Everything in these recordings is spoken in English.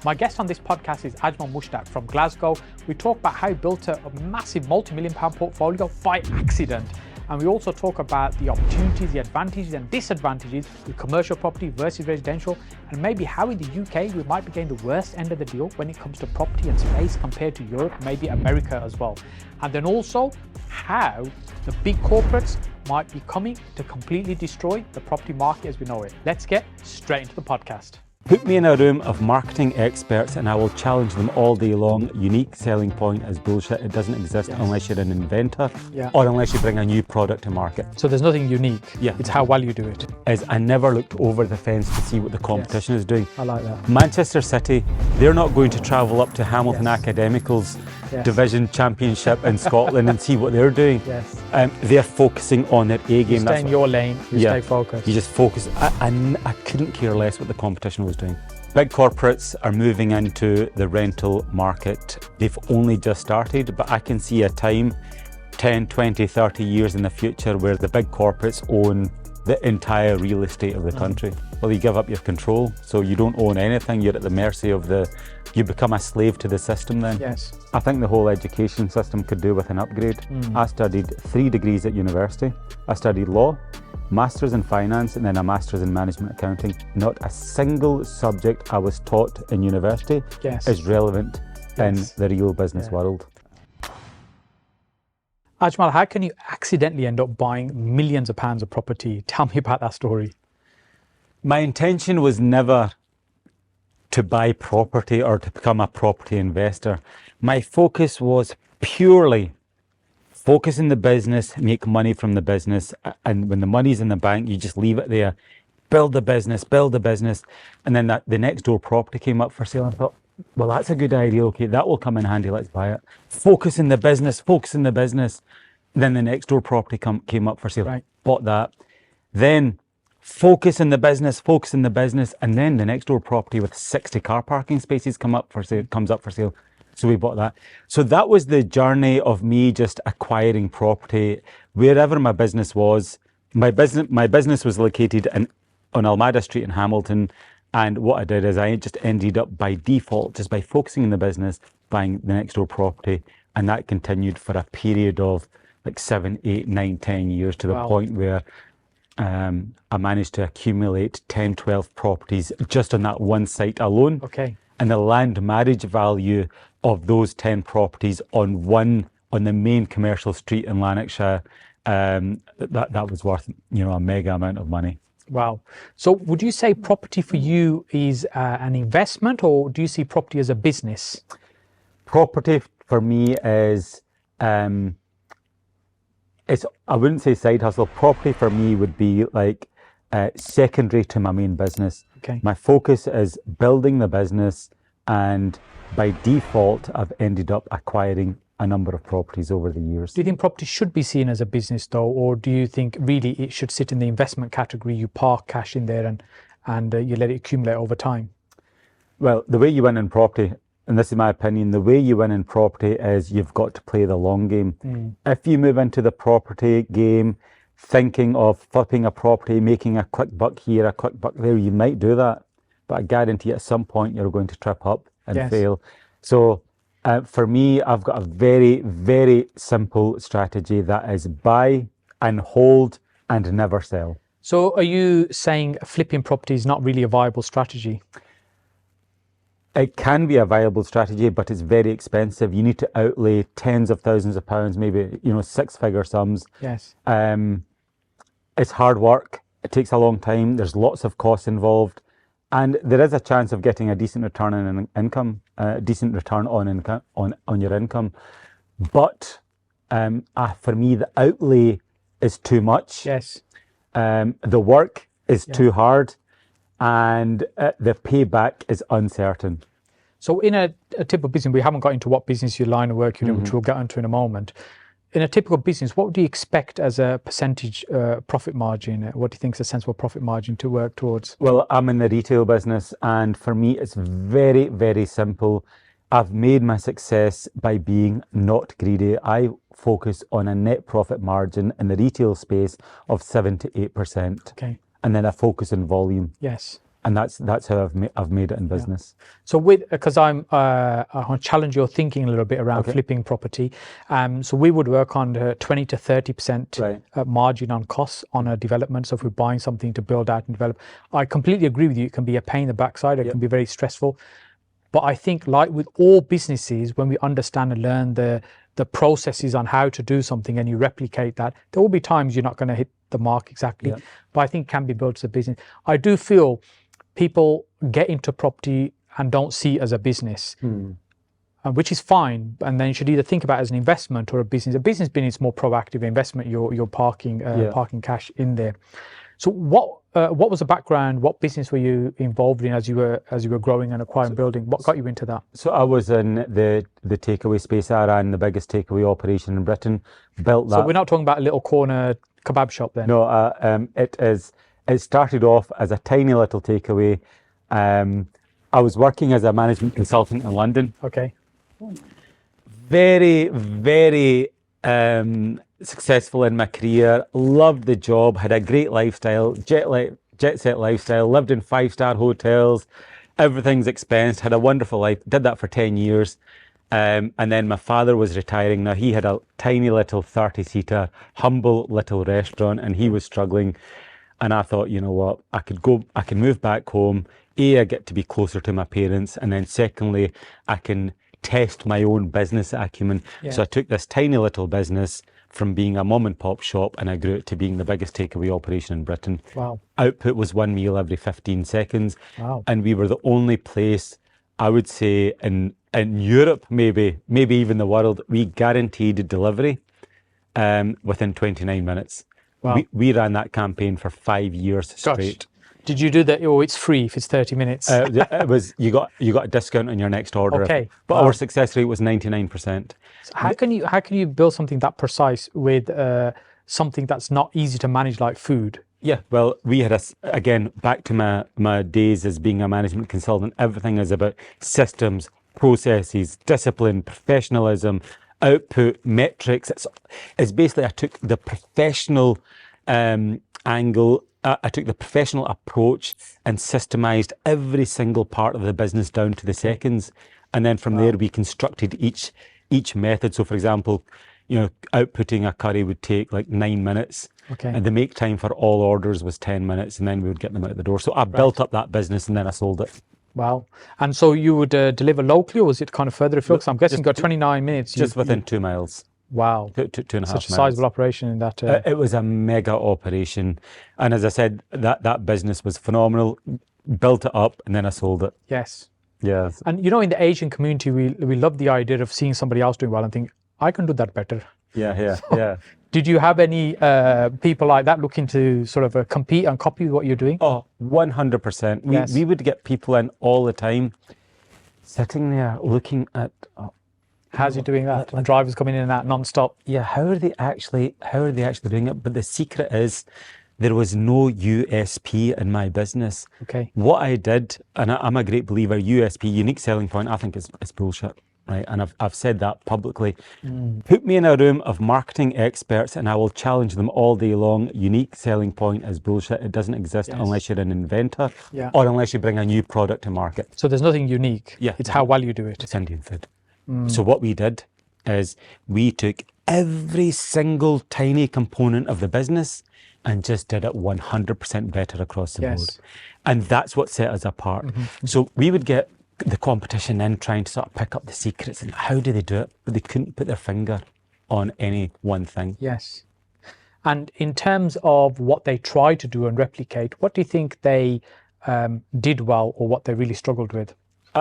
My guest on this podcast is Ajmal Mushtaq from Glasgow. We talk about how he built a massive multi-million-pound portfolio by accident. And we also talk about the opportunities, the advantages and disadvantages with commercial property versus residential, and maybe how in the UK we might be getting the worst end of the deal when it comes to property and space compared to Europe, maybe America as well. And then also how the big corporates might be coming to completely destroy the property market as we know it. Let's get straight into the podcast. Put me in a room of marketing experts and I will challenge them all day long. Unique selling point is bullshit. It doesn't exist unless you're an inventor or unless you bring a new product to market. So there's nothing unique. It's how well you do it. I never looked over the fence to see what the competition is doing. I like that. Manchester City, they're not going to travel up to Hamilton Academical's division championship in Scotland and see what they're doing. They're focusing on their A game. You stay in your lane, you stay focused. You just focus. I couldn't care less what the competition was doing. Big corporates are moving into the rental market. They've only just started, but I can see a time 10, 20, 30 years in the future where the big corporates own the entire real estate of the country. Well, you give up your control, so you don't own anything. You're at the mercy of you become a slave to the system then. I think the whole education system could do with an upgrade. I studied 3 degrees at university. I studied law, Masters in Finance, and then a Masters in Management Accounting. Not a single subject I was taught in university is relevant in the real business world. Ajmal, how can you accidentally end up buying millions of pounds of property? Tell me about that story. My intention was never to buy property or to become a property investor. My focus was purely focus in the business, make money from the business, and when the money's in the bank, you just leave it there. Build the business. And then the next door property came up for sale and I thought, well, that's a good idea. Okay, that will come in handy. Let's buy it. Focus in the business. Then the next door property came up for sale. Bought that. Then focus in the business. And then the next door property with 60 car parking spaces comes up for sale. So we bought that. So that was the journey of me just acquiring property wherever my business was. My business was located on 𝗷𝗲𝗁 Street in Hamilton. And what I did is I just ended up by default, just by focusing in the business, buying the next door property. And that continued for a period of like 7, 8, 9, 10 years to the point where I managed to accumulate 10, 12 properties just on that one site alone. And the land marriage value of those 10 properties on the main commercial street in Lanarkshire, that was worth a mega amount of money. Wow. So would you say property for you is an investment, or do you see property as a business? Property for me is, I wouldn't say side hustle. Property for me would be like secondary to my main business. My focus is building the business, and by default, I've ended up acquiring a number of properties over the years. Do you think property should be seen as a business though, or do you think really it should sit in the investment category? You park cash in there and you let it accumulate over time? Well, the way you win in property, and this is my opinion, the way you win in property is you've got to play the long game. If you move into the property game thinking of flipping a property, making a quick buck here, a quick buck there, you might do that, but I guarantee at some point you're going to trip up and fail. So for me, I've got a very, very simple strategy that is buy and hold and never sell. So are you saying flipping property is not really a viable strategy? It can be a viable strategy, but it's very expensive. You need to outlay tens of thousands of pounds, maybe 6-figure sums. It's hard work. It takes a long time. There's lots of costs involved. And there is a chance of getting a decent return on income, a decent return on your income. But for me, the outlay is too much. The work is too hard, and the payback is uncertain. So in a typical business, we haven't got into what business your line of work you're doing, which we'll get into in a moment. In a typical business, what would you expect as a percentage profit margin? What do you think is a sensible profit margin to work towards? Well, I'm in the retail business, and for me, it's very, very simple. I've made my success by being not greedy. I focus on a net profit margin in the retail space of 7 to 8%. Okay. And then I focus on volume. Yes. And that's how I've made it in business. Yeah. So because I want to challenge your thinking a little bit around flipping property. So we would work on 20 to 30% margin on costs on a development. So if we're buying something to build out and develop, I completely agree with you. It can be a pain in the backside. It can be very stressful. But I think, like with all businesses, when we understand and learn the processes on how to do something and you replicate that, there will be times you're not going to hit the mark exactly. But I think it can be built as a business. I do feel people get into property and don't see it as a business, which is fine. And then you should either think about it as an investment or a business. A business being it's more proactive investment. You're parking cash in there. So what was the background? What business were you involved in as you were growing and acquiring building? What got you into that? So I was in the takeaway space. I ran the biggest takeaway operation in Britain. Built that. So we're not talking about a little corner kebab shop then? No, it started off as a tiny little takeaway. I was working as a management consultant in London. Okay. Very, very successful in my career. Loved the job. Had a great lifestyle, jet set lifestyle. Lived in 5-star hotels. Everything's expensed. Had a wonderful life. Did that for 10 years. And then my father was retiring. Now he had a tiny little 30-seater, humble little restaurant, and he was struggling. And I thought, you know what, I can move back home. I get to be closer to my parents. And then secondly, I can test my own business acumen. So I took this tiny little business from being a mom and pop shop, and I grew it to being the biggest takeaway operation in Britain. Wow. Output was 1 meal every 15 seconds. Wow. And we were the only place, I would say, in Europe, maybe even the world, we guaranteed delivery within 29 minutes. Wow. We ran that campaign for 5 years straight. Did you do that? Oh, it's free if it's 30 minutes. It was you got a discount on your next order. Okay. But our success rate was 99%. So how can you build something that precise with something that's not easy to manage like food? Yeah, well, we had again, back to my days as being a management consultant, everything is about systems, processes, discipline, professionalism, output, metrics. It's basically, I took the professional angle, I took the professional approach and systemized every single part of the business down to the seconds. And then from there, we constructed each method. So for example, outputting a curry would take like 9 minutes. Okay. And the make time for all orders was 10 minutes, and then we would get them out the door. So I built up that business and then I sold it. Wow. And so you would deliver locally, or was it kind of further afield? So I'm guessing you got 29 minutes. Just within 2 miles. Wow. 2.5 miles. Such a sizable operation in that. It was a mega operation. And as I said, that business was phenomenal. Built it up and then I sold it. Yes. Yes. And in the Asian community, we love the idea of seeing somebody else doing well and think, I can do that better. Yeah. Did you have any people like that looking to sort of compete and copy what you're doing? Oh, 100%. We would get people in all the time, sitting there looking at. How's he doing that? And drivers coming in and out non-stop. Yeah, how are they actually doing it? But the secret is there was no USP in my business. Okay. What I did, and I'm a great believer, USP, unique selling point, I think is bullshit. Right, and I've said that publicly. Put me in a room of marketing experts and I will challenge them all day long. Unique selling point is bullshit. It doesn't exist unless you're an inventor or unless you bring a new product to market. So there's nothing unique. Yeah, it's how well you do it. It's Indian food. So what we did is we took every single tiny component of the business and just did it 100% better across the board. And that's what set us apart. So we would get the competition in trying to sort of pick up the secrets and how do they do it, but they couldn't put their finger on any one thing. Yes. And in terms of what they tried to do and replicate, what do you think they did well or what they really struggled with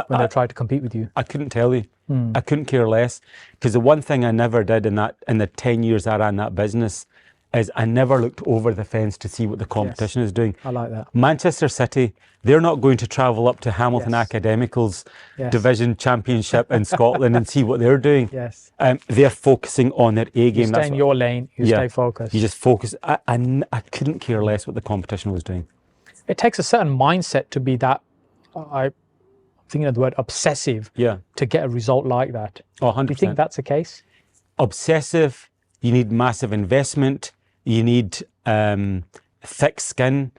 when they tried to compete with you? I couldn't tell you. I couldn't care less, because the one thing I never did in the 10 years I ran that business is I never looked over the fence to see what the competition is doing. I like that. Manchester City, they're not going to travel up to Hamilton Academical's division championship in Scotland and see what they're doing. They're focusing on their A game. You stay in your lane, you stay focused. You just focus. I couldn't care less what the competition was doing. It takes a certain mindset to be that, I'm thinking of the word obsessive, to get a result like that. Oh, 100%. Do you think that's the case? Obsessive, you need massive investment, you need thick skin.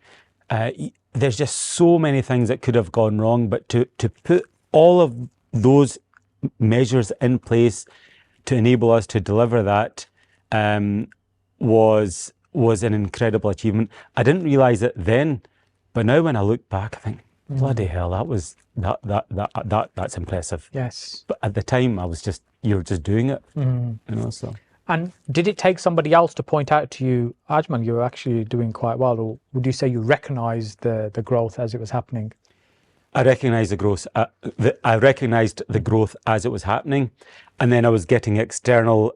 there's just so many things that could have gone wrong, but to put all of those measures in place to enable us to deliver that was an incredible achievement. I didn't realize it then, but now when I look back, I think, bloody hell, that's impressive. Yes. But at the time, you're just doing it, you know. So. And did it take somebody else to point out to you, Ajmal, you're actually doing quite well, or would you say you recognized the growth as it was happening? I recognized the growth. I recognized the growth as it was happening, and then I was getting external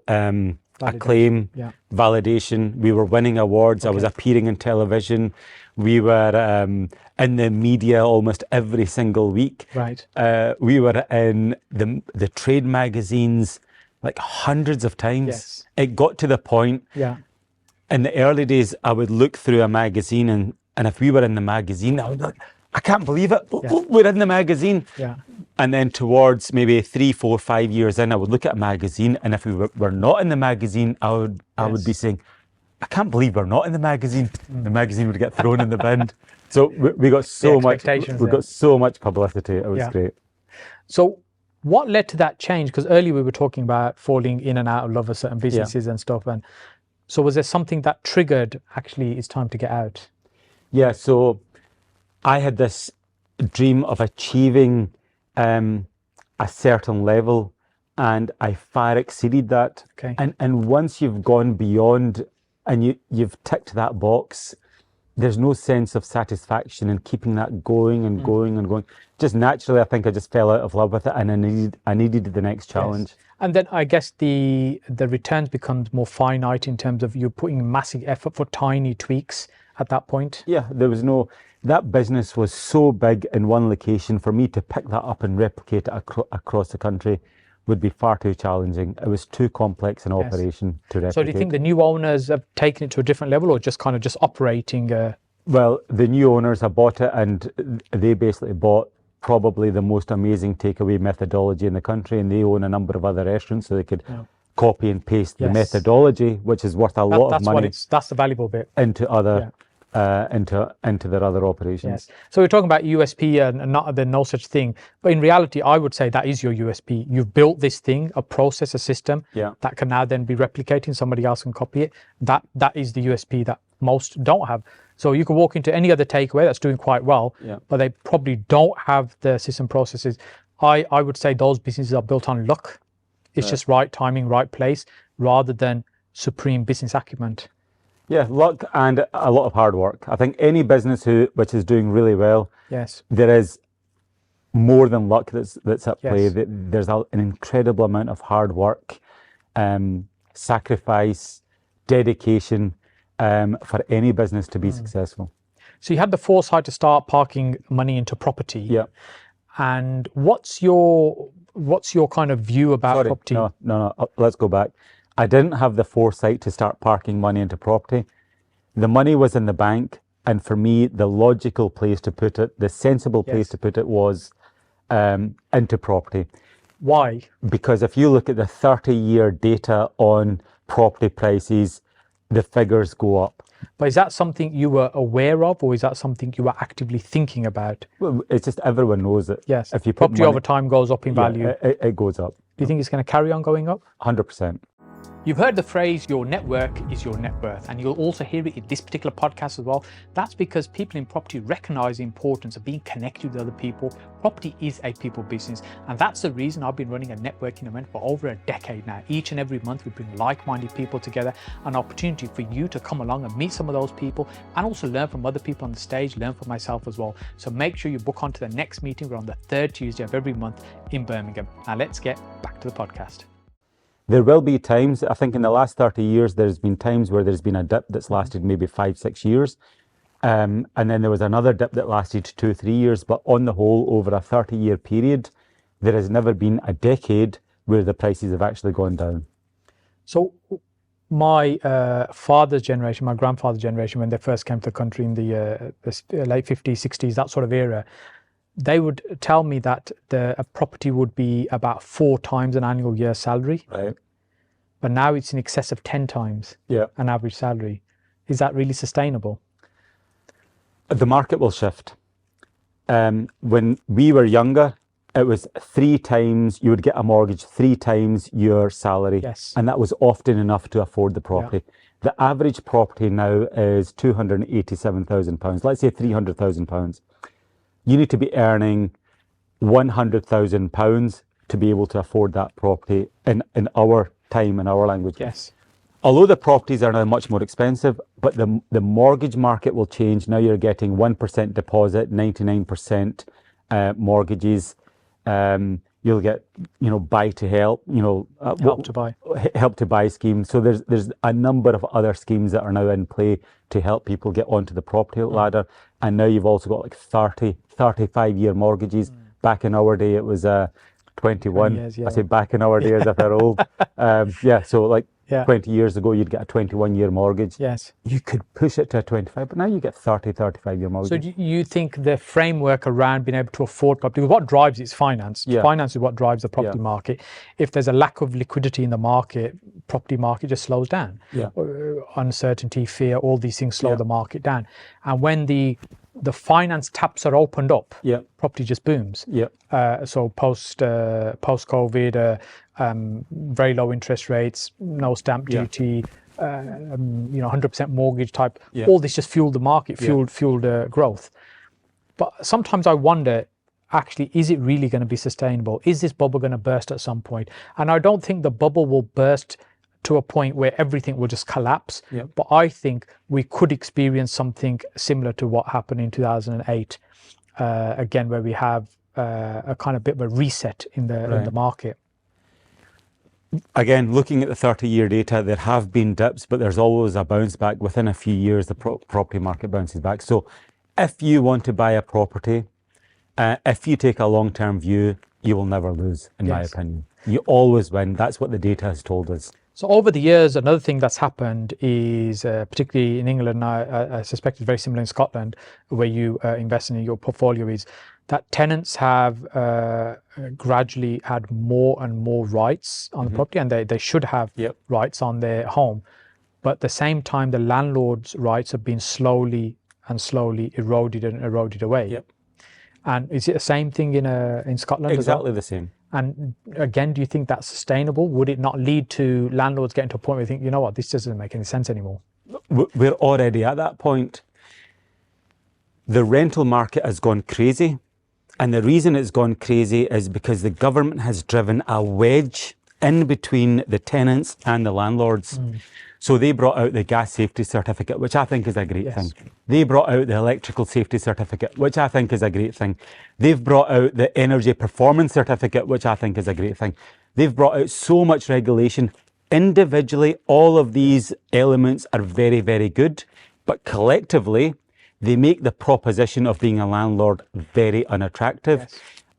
acclaim, validation. We were winning awards. Okay. I was appearing in television. We were in the media almost every single week. Right. We were in the trade magazines like hundreds of times. Yes. It got to the point. Yeah. In the early days, I would look through a magazine, and if we were in the magazine, I would be like, I can't believe it. Yeah. We're in the magazine. Yeah. And then towards maybe 3, 4, 5 years in, I would look at a magazine, and if we were not in the magazine, I would be saying, I can't believe we're not in the magazine. The magazine would get thrown in the bin. So we got so much. We got so much publicity. It was great. So what led to that change? Because earlier we were talking about falling in and out of love of certain businesses and stuff. And so was there something that triggered, actually, it's time to get out? Yeah, so I had this dream of achieving a certain level, and I far exceeded that. Okay. And once you've gone beyond and you've ticked that box, there's no sense of satisfaction in keeping that going and going and going. Just naturally, I think I just fell out of love with it, and I needed the next challenge. Yes. And then I guess the returns becomes more finite in terms of you're putting massive effort for tiny tweaks at that point. Yeah, that business was so big in one location. For me to pick that up and replicate it across the country would be far too challenging. It was too complex an operation to replicate. So do you think the new owners have taken it to a different level, or just kind of just operating? Well, the new owners have bought it, and they basically bought probably the most amazing takeaway methodology in the country, and they own a number of other restaurants, so they could copy and paste the methodology, which is worth a lot of money. That's the valuable bit. Into other into their other operations. Yes. So we're talking about USP and not the no such thing, but in reality, I would say that is your USP. You've built this thing, a process, a system that can now then be replicated. Somebody else can copy it. That is the USP that most don't have. So you can walk into any other takeaway that's doing quite well, but they probably don't have the system processes. I would say those businesses are built on luck. It's just right timing, right place, rather than supreme business acumen. Yeah, luck and a lot of hard work. I think any business which is doing really well, there is more than luck that's at play. There's an incredible amount of hard work, sacrifice, dedication for any business to be successful. So you had the foresight to start parking money into property. Yeah. And what's your kind of view about property? No, let's go back. I didn't have the foresight to start parking money into property. The money was in the bank, and for me, the logical place to put it, the sensible place to put it was into property. Why? Because if you look at the 30-year data on property prices, the figures go up. But is that something you were aware of, or is that something you were actively thinking about? Well, it's just everyone knows it. Yes. If you put property over time goes up in value. It goes up. Do you think it's going to carry on going up? 100%. You've heard the phrase, your network is your net worth, and you'll also hear it in this particular podcast as well. That's because people in property recognize the importance of being connected with other people. Property is a people business, and that's the reason I've been running a networking event for over a decade now. Each and every month, we bring like-minded people together, an opportunity for you to come along and meet some of those people, and also learn from other people on the stage, learn from myself as well. So make sure you book onto the next meeting. We're on the third Tuesday of every month in Birmingham. Now let's get back to the podcast. There will be times, I think in the last 30 years, there's been times where there's been a dip that's lasted maybe 5-6 years. And then there was another dip that lasted 2-3 years. But on the whole, over a 30-year period, there has never been a decade where the prices have actually gone down. So my father's generation, my grandfather's generation, when they first came to the country in the late 50s, 60s, that sort of era, they would tell me that a property would be about 4 times an annual year salary. Right. But now it's in excess of 10 times an average salary. Is that really sustainable? The market will shift. When we were younger, it was 3 times, you would get a mortgage 3 times your salary. Yes. And that was often enough to afford the property. Yeah. The average property now is £287,000. Let's say £300,000. You need to be earning £100,000 to be able to afford that property in our time, in our language. Yes. Although the properties are now much more expensive, but the mortgage market will change. Now you're getting 1% deposit, 99% mortgages. You'll get, buy to help, Help to buy. Help to buy schemes. So there's a number of other schemes that are now in play to help people get onto the property ladder. And now you've also got like 35-year mortgages. Back in our day, it was 21. years, yeah. I say back in our day as if they're old. So like 20 years ago, you'd get a 21-year mortgage. Yes. You could push it to a 25, but now you get 35-year mortgage. So do you think the framework around being able to afford property, because what drives it is finance. Yeah. Finance is what drives the property market. If there's a lack of liquidity in the market, property market just slows down. Yeah. Uncertainty, fear, all these things slow the market down. And when the finance taps are opened up, property just booms. So post-COVID, very low interest rates, no stamp duty, 100% mortgage type. All this just fueled the market, fueled growth. But sometimes I wonder, actually, is it really going to be sustainable? Is this bubble going to burst at some point? And I don't think the bubble will burst to a point where everything will just collapse. But I think we could experience something similar to what happened in 2008, again, where we have a kind of bit of a reset in the market. Again, looking at the 30-year data, there have been dips, but there's always a bounce back. Within a few years, the property market bounces back. So if you want to buy a property, if you take a long-term view, you will never lose, in my opinion. You always win. That's what the data has told us. So over the years, another thing that's happened is, particularly in England, I suspect it's very similar in Scotland, where you invest in your portfolio, is that tenants have gradually had more and more rights on the property, and they should have rights on their home. But at the same time, the landlord's rights have been slowly eroded away. And is it the same thing in Scotland? Exactly the same. And again, do you think that's sustainable? Would it not lead to landlords getting to a point where they think, you know what, this doesn't make any sense anymore? We're already at that point. The rental market has gone crazy. And the reason it's gone crazy is because the government has driven a wedge in between the tenants and the landlords. So they brought out the gas safety certificate, which I think is a great thing. They brought out the electrical safety certificate, which I think is a great thing. They've brought out the energy performance certificate, which I think is a great thing. They've brought out so much regulation. Individually, all of these elements are very, very good, but collectively, they make the proposition of being a landlord very unattractive.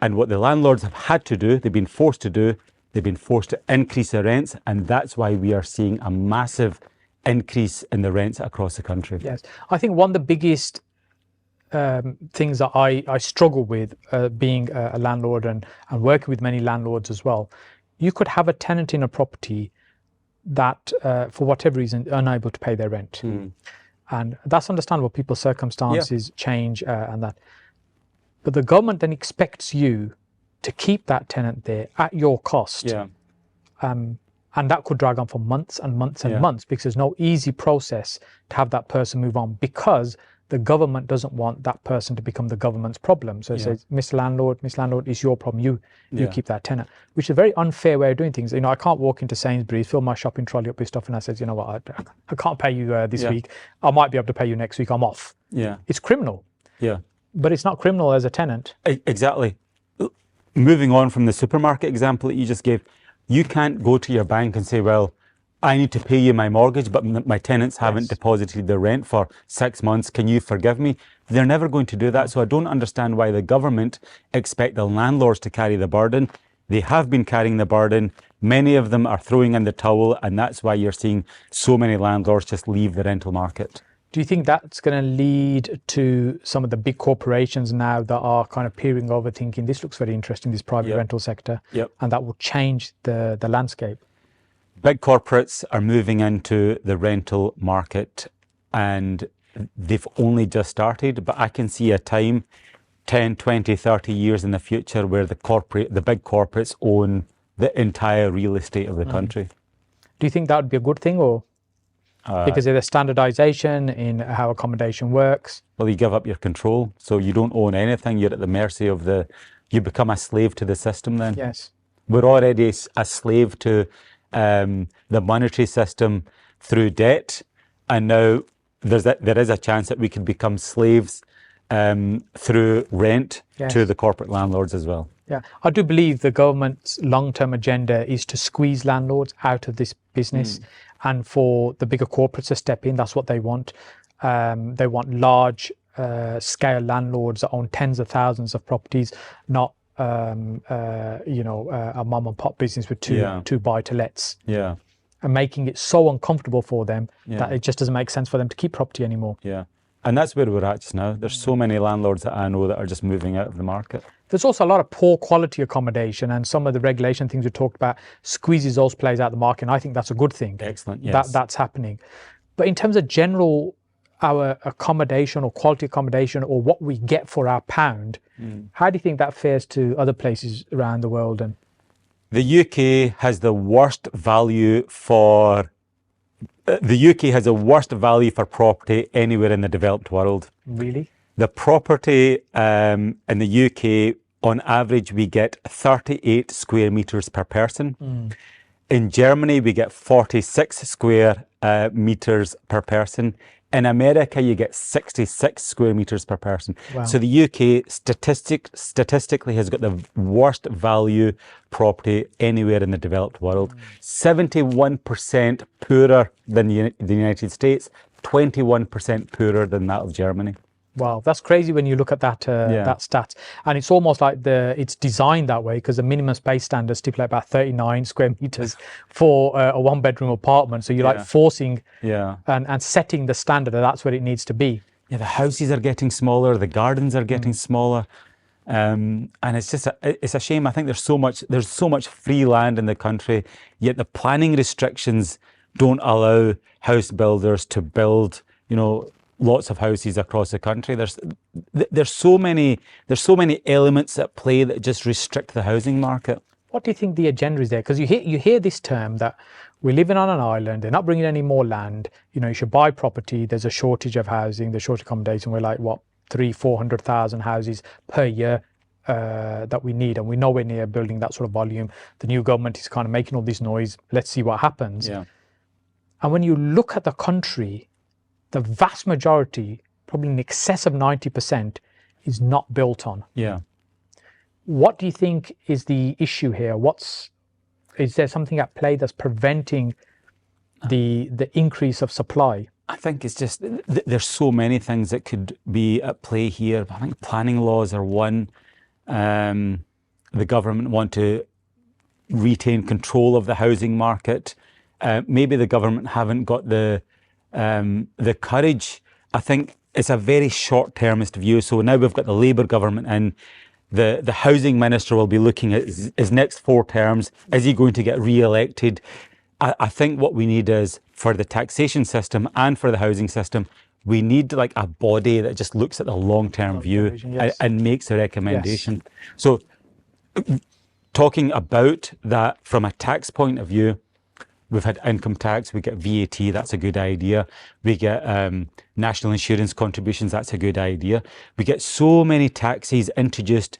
And what the landlords have had to do, they've been forced to do, they've been forced to increase their rents, and that's why we are seeing a massive increase in the rents across the country. I think one of the biggest things that I struggle with, being a landlord and working with many landlords as well, you could have a tenant in a property that, for whatever reason, unable to pay their rent. And that's understandable. People's circumstances change and that. But the government then expects you to keep that tenant there at your cost. And that could drag on for months and months and months, because there's no easy process to have that person move on, because the government doesn't want that person to become the government's problem. So it says, Mr. Landlord, it's your problem. You keep that tenant, which is a very unfair way of doing things. I can't walk into Sainsbury's, fill my shopping trolley up with stuff, and I says, you know what, I can't pay you this week. I might be able to pay you next week. I'm off. It's criminal. But it's not criminal as a tenant. Exactly. Moving on from the supermarket example that you just gave, you can't go to your bank and say, well, I need to pay you my mortgage, but my tenants haven't deposited their rent for 6 months. Can you forgive me? They're never going to do that. So I don't understand why the government expect the landlords to carry the burden. They have been carrying the burden. Many of them are throwing in the towel, and that's why you're seeing so many landlords just leave the rental market. Do you think that's going to lead to some of the big corporations now that are kind of peering over, thinking this looks very interesting, this private rental sector, and that will change the landscape? Big corporates are moving into the rental market, and they've only just started, but I can see a time 10, 20, 30 years in the future where the big corporates own the entire real estate of the country. Do you think that would be a good thing, or because of the standardization in how accommodation works? Well, you give up your control, so you don't own anything. You're at the mercy of you become a slave to the system then. Yes. We're already a slave to the monetary system through debt, and now there is a chance that we could become slaves through rent to the corporate landlords as well. Yeah, I do believe the government's long-term agenda is to squeeze landlords out of this business and for the bigger corporates to step in. That's what they want. They want large scale landlords that own tens of thousands of properties, not a mom and pop business with two buy-to-lets. Yeah. And making it so uncomfortable for them that it just doesn't make sense for them to keep property anymore. Yeah. And that's where we're at just now. There's so many landlords that I know that are just moving out of the market. There's also a lot of poor quality accommodation, and some of the regulation things we talked about squeezes those players out of the market. And I think that's a good thing. Excellent. Yes. That's happening. But in terms of general, our accommodation or quality accommodation or what we get for our pound, how do you think that fares to other places around the world? And the UK has the worst value for property anywhere in the developed world. Really? The property in the UK, on average, we get 38 square meters per person. In Germany, we get 46 square meters per person. In America, you get 66 square meters per person. Wow. So the UK statistically has got the worst value property anywhere in the developed world. 71% poorer than the United States, 21% poorer than that of Germany. Wow, that's crazy when you look at that that stat. And it's almost like it's designed that way because the minimum space standards stipulate about 39 square meters for a one-bedroom apartment. So you're like forcing and setting the standard that that's where it needs to be. Yeah, the houses are getting smaller, the gardens are getting smaller. And it's just it's a shame. I think there's so much free land in the country, yet the planning restrictions don't allow house builders to build, lots of houses across the country. There's so many elements at play that just restrict the housing market. What do you think the agenda is there? Because you hear this term that we're living on an island, they're not bringing any more land, you should buy property, there's a shortage of housing, there's shortage of accommodation. We're like, what, 300,000-400,000 houses per year that we need, and we're nowhere near building that sort of volume. The new government is kind of making all this noise. Let's see what happens. Yeah. And when you look at the country, the vast majority, probably in excess of 90%, is not built on. Yeah. What do you think is the issue here? Is there something at play that's preventing the increase of supply? I think it's just, there's so many things that could be at play here. I think planning laws are one. The government want to retain control of the housing market. Maybe the government haven't got the courage. I think it's a very short-termist view. So now we've got the Labour government in. The housing minister will be looking at his next 4 terms. Is he going to get re-elected? I think what we need is, for the taxation system and for the housing system, we need like a body that just looks at the long-term view and makes a recommendation. Yes. So talking about that from a tax point of view, we've had income tax, we get VAT, that's a good idea. We get national insurance contributions, that's a good idea. We get so many taxes introduced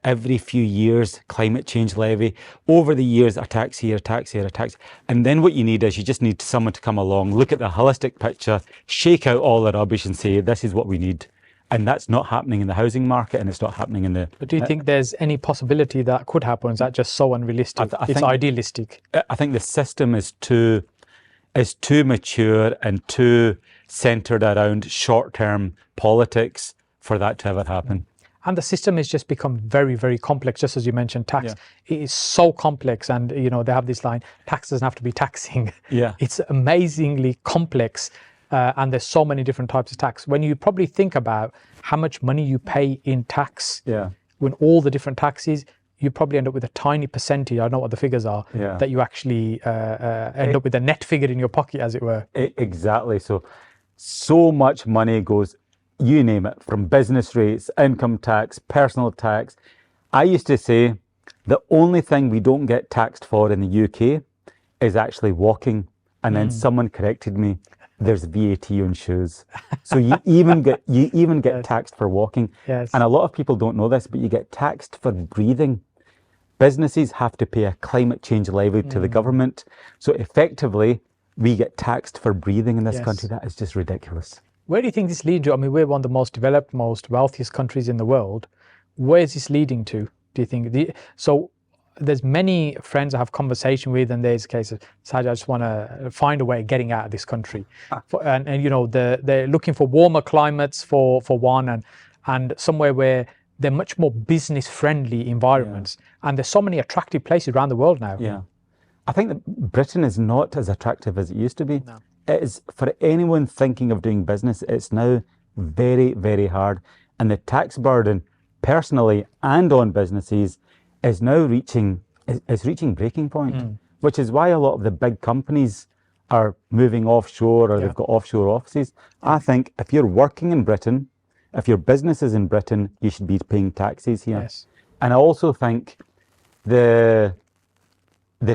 every few years, climate change levy. Over the years, a tax here, a tax here, a tax. And then what you need is you just need someone to come along, look at the holistic picture, shake out all the rubbish and say, this is what we need. And that's not happening in the housing market, and it's not happening in the... But do you think there's any possibility that could happen? Is that just so unrealistic? It's idealistic. I think the system is too mature and too centred around short-term politics for that to ever happen. And the system has just become very, very complex, just as you mentioned, tax. It is so complex, and they have this line, tax doesn't have to be taxing. Yeah. It's amazingly complex. And there's so many different types of tax. When you probably think about how much money you pay in tax, when all the different taxes, you probably end up with a tiny percentage, I don't know what the figures are, that you actually end up with a net figure in your pocket, as it were. Exactly. So so much money goes, you name it, from business rates, income tax, personal tax. I used to say the only thing we don't get taxed for in the UK is actually walking. And then someone corrected me, there's VAT on shoes. So you even get taxed for walking. Yes. And a lot of people don't know this, but you get taxed for breathing. Businesses have to pay a climate change levy to the government. So effectively, we get taxed for breathing in this country. That is just ridiculous. Where do you think this leads to? I mean, we're one of the most developed, most wealthiest countries in the world. Where is this leading to, do you think? So there's many friends I have conversation with, and there's cases, Sajid, I just want to find a way of getting out of this country. And you know, they're looking for warmer climates for one, and somewhere where they're much more business friendly environments. And there's so many attractive places around the world now. Yeah. I think that Britain is not as attractive as it used to be. No. It is, for anyone thinking of doing business, it's now very, very hard. And the tax burden, personally and on businesses, is now reaching breaking point, which is why a lot of the big companies are moving offshore, or they've got offshore offices. I think if you're working in Britain, if your business is in Britain, you should be paying taxes here. Yes. And I also think the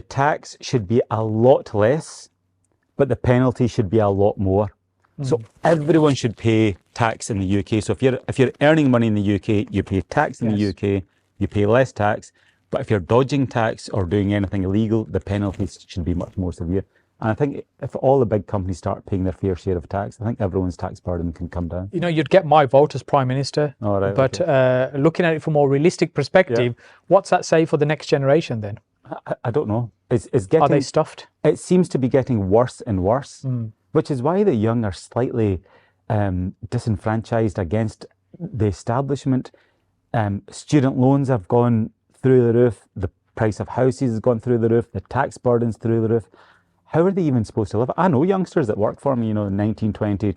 tax should be a lot less, but the penalty should be a lot more. So everyone should pay tax in the UK. So if you're earning money in the UK, you pay tax in the UK, you pay less tax. But if you're dodging tax or doing anything illegal, the penalties should be much more severe. And I think if all the big companies start paying their fair share of tax, I think everyone's tax burden can come down. You know, you'd get my vote as Prime Minister, but looking at it from a more realistic perspective, what's that say for the next generation then? I don't know. It's getting, are they stuffed? It seems to be getting worse and worse, which is why the young are slightly disenfranchised against the establishment. Student loans have gone through the roof. The price of houses has gone through the roof. The tax burden's through the roof. How are they even supposed to live? I know youngsters that work for me, 19, 20,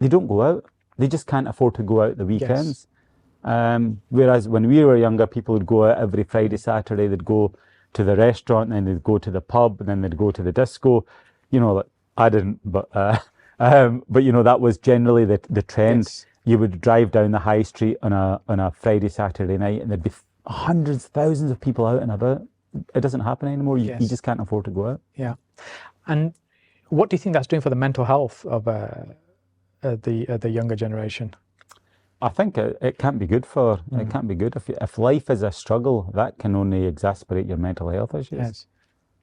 they don't go out. They just can't afford to go out the weekends. Whereas when we were younger, people would go out every Friday, Saturday. They'd go to the restaurant, and then they'd go to the pub, and then they'd go to the disco. I didn't, but that was generally the trend. Yes. You would drive down the high street on a Friday, Saturday night, and there'd be hundreds, thousands of people out and about. It doesn't happen anymore. You just can't afford to go out. Yeah. And what do you think that's doing for the mental health of the younger generation? I think it can't be good it can't be good. If life is a struggle, that can only exacerbate your mental health issues. Yes.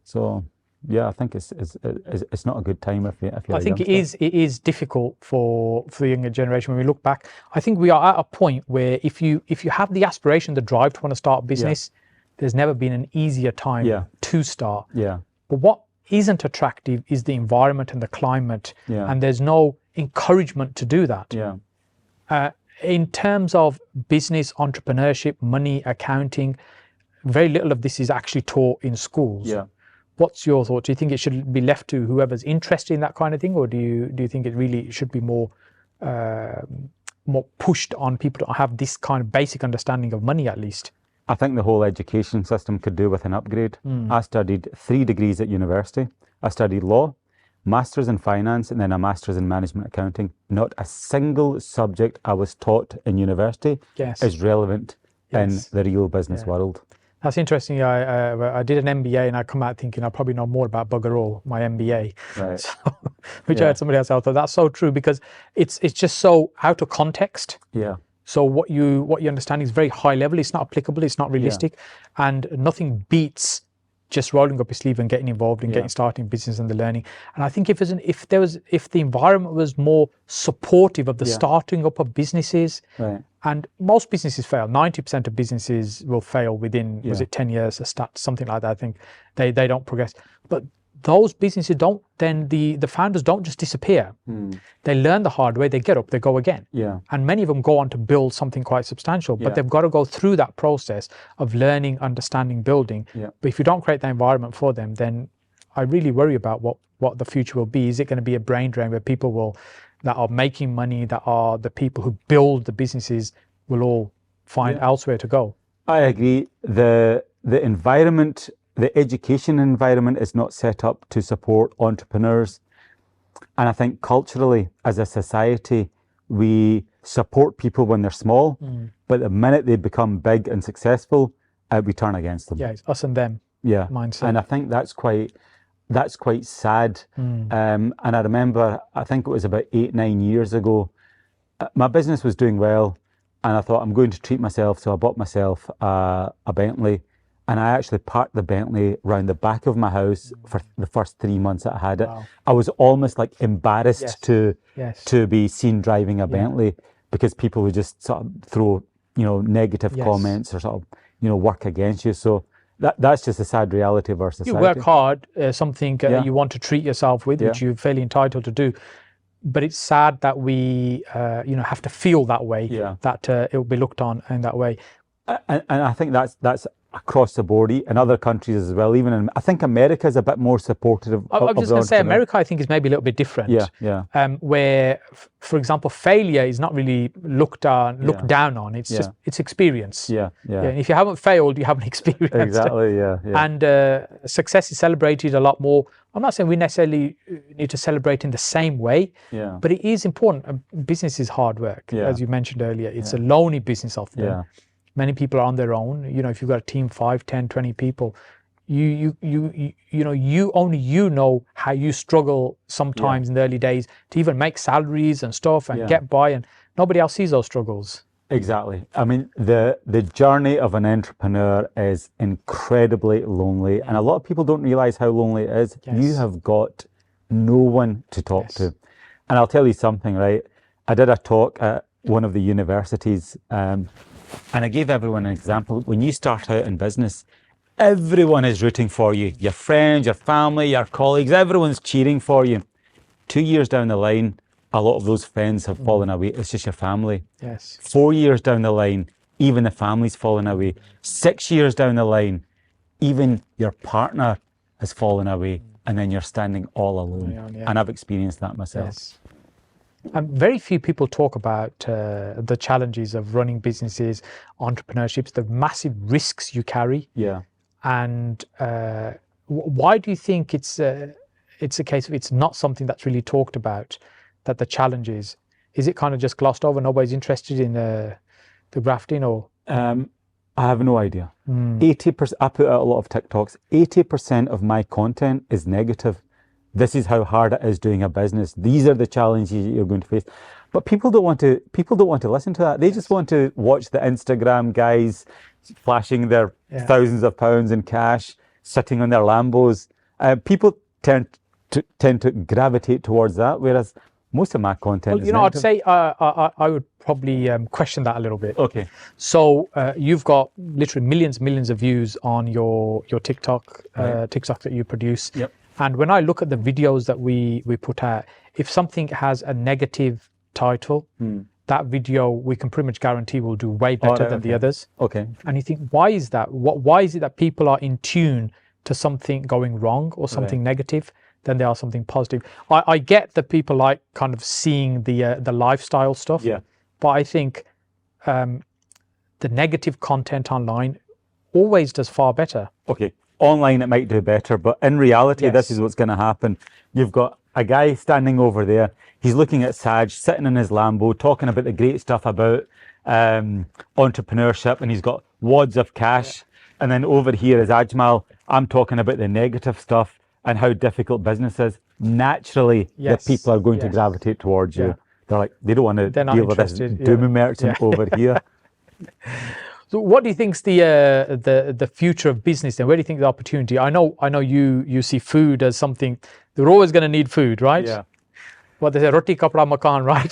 So yeah, I think it's not a good time if you're I think it is difficult for the younger generation. When we look back, I think we are at a point where if you have the aspiration, the drive to want to start a business, there's never been an easier time to start. Yeah. But what isn't attractive is the environment and the climate, and there's no encouragement to do that. Yeah. In terms of business, entrepreneurship, money, accounting, very little of this is actually taught in schools. Yeah. What's your thought? Do you think it should be left to whoever's interested in that kind of thing, or do you think it really should be more pushed on people to have this kind of basic understanding of money at least? I think the whole education system could do with an upgrade. I studied 3 degrees at university. I studied law, master's in finance, and then a master's in management accounting. Not a single subject I was taught in university is relevant in the real business world. That's interesting. I did an MBA, and I come out thinking I probably know more about bugger all, my MBA. Right. So, which I had somebody else out there. That's so true, because it's just so out of context. Yeah. So what you understand is very high level. It's not applicable. It's not realistic, and nothing beats just rolling up your sleeve and getting involved and getting started in business and the learning. And I think if the environment was more supportive of the starting up of businesses, and most businesses fail. 90% of businesses will fail within was it 10 years, something like that. I think they don't progress. But those businesses don't, then the founders don't just disappear. They learn the hard way, they get up, they go again. And many of them go on to build something quite substantial, but they've got to go through that process of learning, understanding, building. But if you don't create the environment for them, then I really worry about what the future will be. Is it going to be a brain drain where people that are making money, that are the people who build the businesses, will all find elsewhere to go? I agree. The environment, the education environment is not set up to support entrepreneurs. And I think culturally, as a society, we support people when they're small, but the minute they become big and successful, we turn against them. Yeah, it's us and them. Yeah, mindset. And I think that's quite sad. And I remember, I think it was about 8-9 years ago, my business was doing well, and I thought I'm going to treat myself, so I bought myself a Bentley, and I actually parked the Bentley around the back of my house for the first 3 months that I had it. Wow. I was almost like embarrassed to be seen driving a Bentley, because people would just sort of throw, negative comments or sort of, work against you. So that's just a sad reality of our society. You work hard, something you want to treat yourself with, which you're fairly entitled to do. But it's sad that we, have to feel that way, that it will be looked on in that way. And I think that's across the board in other countries as well. Even in, I think America is a bit more supportive of I was just going to say, America, I think, is maybe a little bit different. Where, for example, failure is not really looked down on. It's just, it's experience. If you haven't failed, you haven't experienced. Exactly. And success is celebrated a lot more. I'm not saying we necessarily need to celebrate in the same way, but it is important. Business is hard work, as you mentioned earlier. It's a lonely business often. Many people are on their own. If you've got a team, 5, 10, 20 people, you only know how you struggle sometimes in the early days to even make salaries and stuff and get by, and nobody else sees those struggles. Exactly. I mean, the journey of an entrepreneur is incredibly lonely, and a lot of people don't realize how lonely it is. You have got no one to talk to. And I'll tell you something, right? I did a talk at one of the universities, and I gave everyone an example. When you start out in business, everyone is rooting for you. Your friends, your family, your colleagues, everyone's cheering for you. 2 years down the line, a lot of those friends have fallen away. It's just your family. 4 years down the line, even the family's fallen away. 6 years down the line, even your partner has fallen away, and then you're standing all alone. And I've experienced that myself. Very few people talk about the challenges of running businesses, entrepreneurships, the massive risks you carry. And why do you think it's a case of it's not something that's really talked about, that the challenges? Is it kind of just glossed over? Nobody's interested in the grafting, or? I have no idea. 80%, I put out a lot of TikToks, 80% of my content is negative. This is how hard it is doing a business. These are the challenges you're going to face. But people don't want to listen to that. They just want to watch the Instagram guys flashing their thousands of pounds in cash, sitting on their Lambos. People tend to gravitate towards that, whereas most of my content is I'd say I would probably question that a little bit. Okay. So you've got literally millions of views on your TikTok, TikTok that you produce. And when I look at the videos that we put out, if something has a negative title, that video we can pretty much guarantee will do way better than the others. And you think, why is that? Why is it that people are in tune to something going wrong or something negative than they are something positive? I get that people like kind of seeing the lifestyle stuff, but I think the negative content online always does far better. Online it might do better, but in reality, this is what's going to happen. You've got a guy standing over there. He's looking at Saj, sitting in his Lambo, talking about the great stuff about entrepreneurship, and he's got wads of cash. And then over here is Ajmal. I'm talking about the negative stuff and how difficult business is. Naturally, the people are going to gravitate towards you. They're like, they don't want to deal with this doom merchant over here. So what do you think's the future of business then? Where do you think the opportunity? I know you see food as something, they're always going to need food, right? What they say, roti kapda makan, right?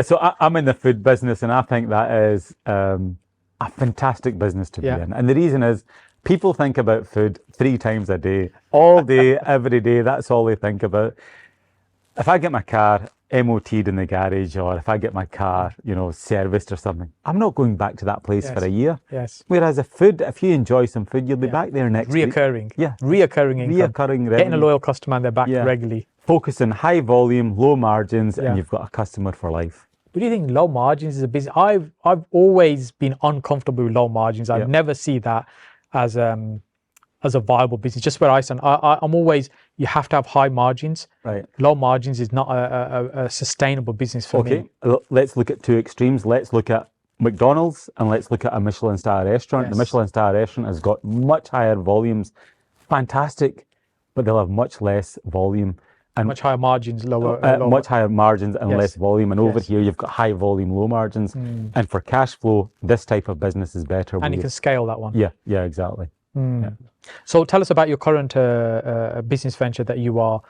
So I'm in the food business, and I think that is a fantastic business to be in. And the reason is, people think about food 3 times a day, all day, every day. That's all they think about. If I get my car MOT'd in the garage, or if I get my car, serviced or something, I'm not going back to that place for a year. Whereas if you enjoy some food, you'll be back there next week. Reoccurring income. Revenue. Getting a loyal customer and they're back regularly. Focus on high volume, low margins, and you've got a customer for life. But do you think low margins is a business? I've always been uncomfortable with low margins. I never see that as as a viable business? Just where I stand, I'm always, you have to have high margins. Right. Low margins is not a sustainable business for me. Okay, let's look at two extremes. Let's look at McDonald's and let's look at a Michelin star restaurant. Yes. The Michelin star restaurant has got much higher volumes, fantastic, but they'll have much less volume. And Much higher margins, lower. much higher margins and Yes. less volume. And over Yes. here, you've got high volume, low margins. And for cash flow, this type of business is better. And you can scale that one. Yeah, exactly. Yeah. So tell us about your current business venture that you are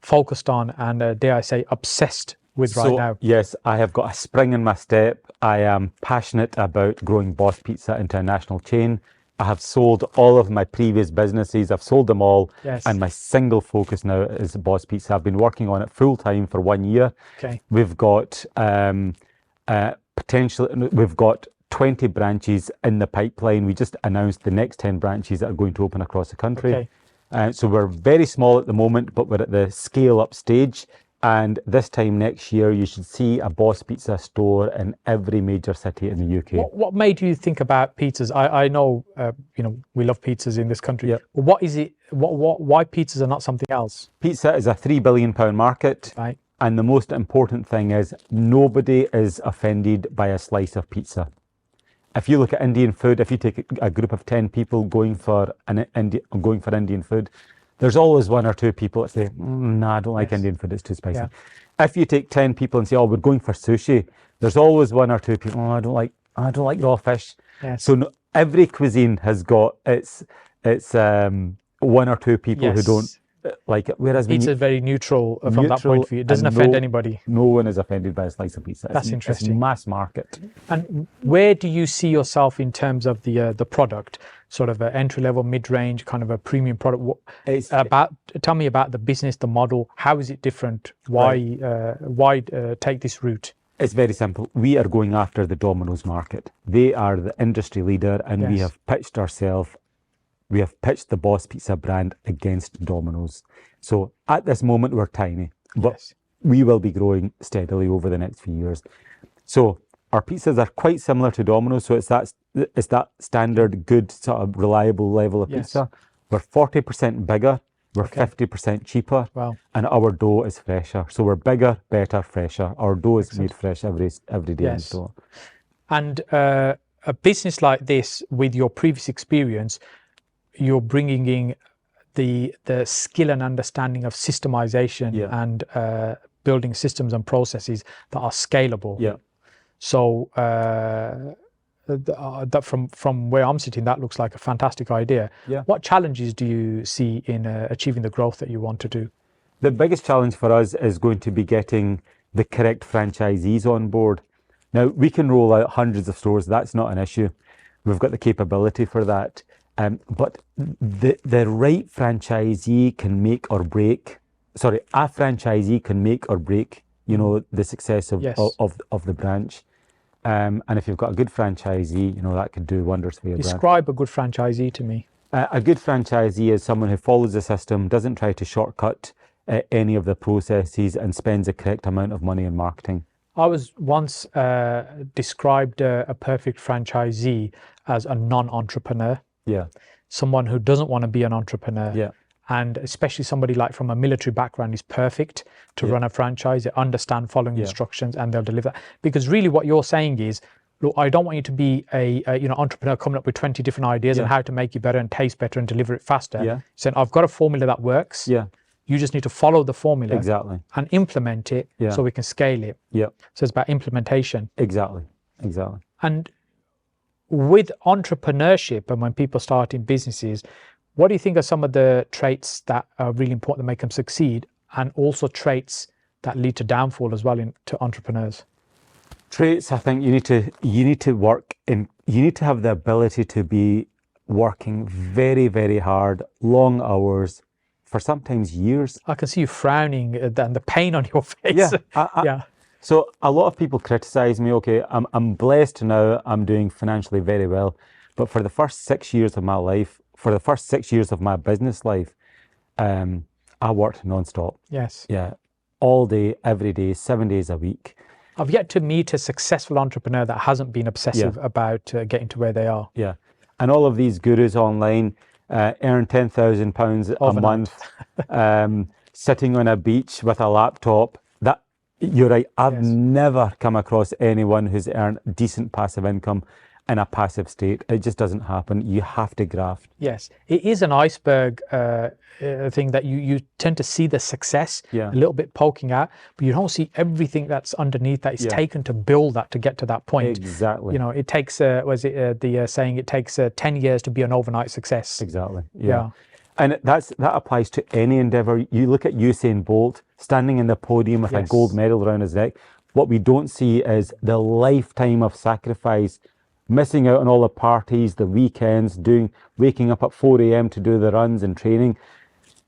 focused on and, dare I say, obsessed with right now. Yes, I have got a spring in my step. I am passionate about growing Boss Pizza into a national chain. I have sold all of my previous businesses. I've sold them all. Yes. And my single focus now is Boss Pizza. I've been working on it full time for 1 year. Okay. We've got we've got 20 branches in the pipeline. We just announced the next 10 branches that are going to open across the country. Okay. So we're very small at the moment, but we're at the scale up stage. And this time next year, you should see a Boss Pizza store in every major city in the UK. What made you think about pizzas? I know, we love pizzas in this country. Yeah. But what is it? Why pizzas are not something else? Pizza is a £3 billion market. Right. And the most important thing is nobody is offended by a slice of pizza. If you look at Indian food, if you take a group of 10 people going for Indian food, there's always one or two people that say, no, I don't like Indian food, it's too spicy. Yeah. If you take 10 people and say, oh, we're going for sushi, there's always one or two people, oh, I don't like raw fish. Yes. So every cuisine has got its one or two people who don't like it. Whereas pizza is very neutral from that point of view. It doesn't offend anybody. No one is offended by a slice of pizza. That's interesting. It's mass market. And where do you see yourself in terms of the product? Sort of an entry level, mid range, kind of a premium product. Tell me about the business, the model. How is it different? Why take this route? It's very simple. We are going after the Domino's market. They are the industry leader, and we have pitched ourselves. We have pitched the Boss Pizza brand against Domino's. So at this moment, we're tiny, but we will be growing steadily over the next few years. So our pizzas are quite similar to Domino's. So it's that standard, good, sort of reliable level of pizza. We're 40% bigger. We're 50% cheaper. Wow. And our dough is fresher. So we're bigger, better, fresher. Our dough is made fresh every day in the store. And a business like this, with your previous experience, you're bringing in the skill and understanding of systemization and building systems and processes that are scalable. Yeah. So that from where I'm sitting, that looks like a fantastic idea. Yeah. What challenges do you see in achieving the growth that you want to do? The biggest challenge for us is going to be getting the correct franchisees on board. Now, we can roll out hundreds of stores. That's not an issue. We've got the capability for that. But the right franchisee can make or break. Sorry, a franchisee can make or break, the success of the branch. And if you've got a good franchisee, that could do wonders for your brand. Describe a good franchisee to me. A good franchisee is someone who follows the system, doesn't try to shortcut any of the processes, and spends the correct amount of money in marketing. I was once described a perfect franchisee as a non-entrepreneur. Yeah. Someone who doesn't want to be an entrepreneur. Yeah. And especially somebody like from a military background is perfect to run a franchise. They understand following instructions and they'll deliver. Because really what you're saying is, look, I don't want you to be a entrepreneur coming up with 20 different ideas on how to make it better and taste better and deliver it faster. Yeah. Saying, I've got a formula that works. Yeah. You just need to follow the formula and implement it so we can scale it. Yeah. So it's about implementation. Exactly. And with entrepreneurship and when people start in businesses, what do you think are some of the traits that are really important that make them succeed, and also traits that lead to downfall as well to entrepreneurs? Traits, I think you need to work in. You need to have the ability to be working very, very hard, long hours, for sometimes years. I can see you frowning and the pain on your face. Yeah. So a lot of people criticize me. Okay, I'm blessed now. I'm doing financially very well, but for the first 6 years of my life, for the first 6 years of my business life, I worked non-stop. Yes. Yeah, all day, every day, 7 days a week. I've yet to meet a successful entrepreneur that hasn't been obsessive about getting to where they are. Yeah, and all of these gurus online, earn £10,000 a month, sitting on a beach with a laptop. That, you're right, I've never come across anyone who's earned decent passive income in a passive state. It just doesn't happen. You have to graft. Yes, it is an iceberg thing that you tend to see the success a little bit poking out, but you don't see everything that's underneath that is taken to build that, to get to that point. Exactly. You know, it takes, was it the saying, it takes 10 years to be an overnight success. Exactly, yeah. And that applies to any endeavor. You look at Usain Bolt standing in the podium with a gold medal around his neck. What we don't see is the lifetime of sacrifice, missing out on all the parties, the weekends, waking up at 4 a.m. to do the runs and training.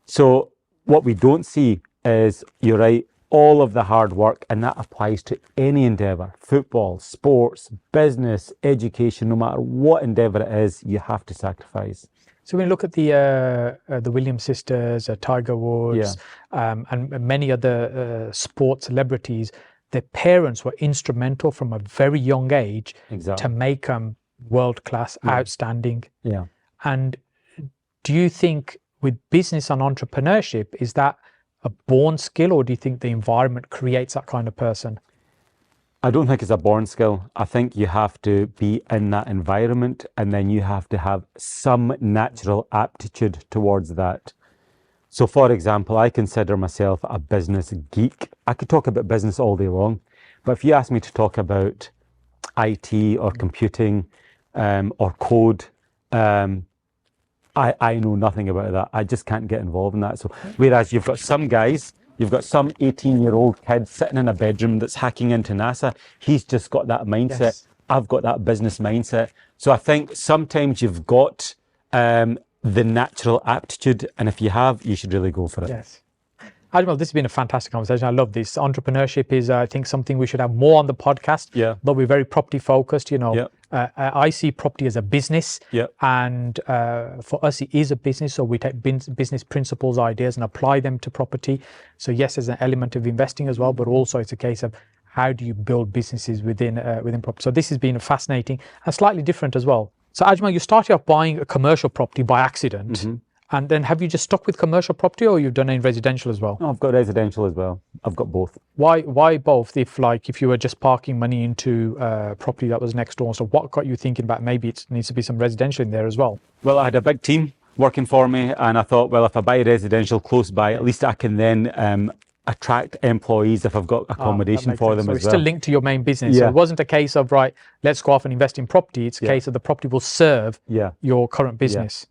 So what we don't see is, you're right, all of the hard work, and that applies to any endeavor: football, sports, business, education. No matter what endeavor it is, you have to sacrifice. So when you look at the Williams sisters, Tiger Woods, and many other sports celebrities, their parents were instrumental from a very young age to make them world-class, outstanding. Yeah. And do you think with business and entrepreneurship, is that a born skill, or do you think the environment creates that kind of person? I don't think it's a born skill. I think you have to be in that environment, and then you have to have some natural aptitude towards that. So for example, I consider myself a business geek. I could talk about business all day long, but if you ask me to talk about IT or computing or code, I know nothing about that. I just can't get involved in that. So whereas you've got some guys, you've got some 18-year-old kid sitting in a bedroom that's hacking into NASA. He's just got that mindset. Yes. I've got that business mindset. So I think sometimes you've got the natural aptitude, and if you have, you should really go for it. Yes. Ajmal, this has been a fantastic conversation. I love this. Entrepreneurship is, I think, something we should have more on the podcast. Yeah. But we're very property focused. You know, I see property as a business, and for us, it is a business. So we take business principles, ideas, and apply them to property. So yes, there's an element of investing as well, but also it's a case of how do you build businesses within property. So this has been fascinating and slightly different as well. So Ajmal, you started off buying a commercial property by accident. Mm-hmm. And then have you just stuck with commercial property, or you've done it in residential as well? No, I've got residential as well. I've got both. Why both? If you were just parking money into property that was next door, so what got you thinking about maybe it needs to be some residential in there as well? Well, I had a big team working for me, and I thought, well, if I buy residential close by, at least I can then attract employees if I've got accommodation for them as well. So it's still linked to your main business. So it wasn't a case of, right, let's go off and invest in property. It's a case of the property will serve your current business.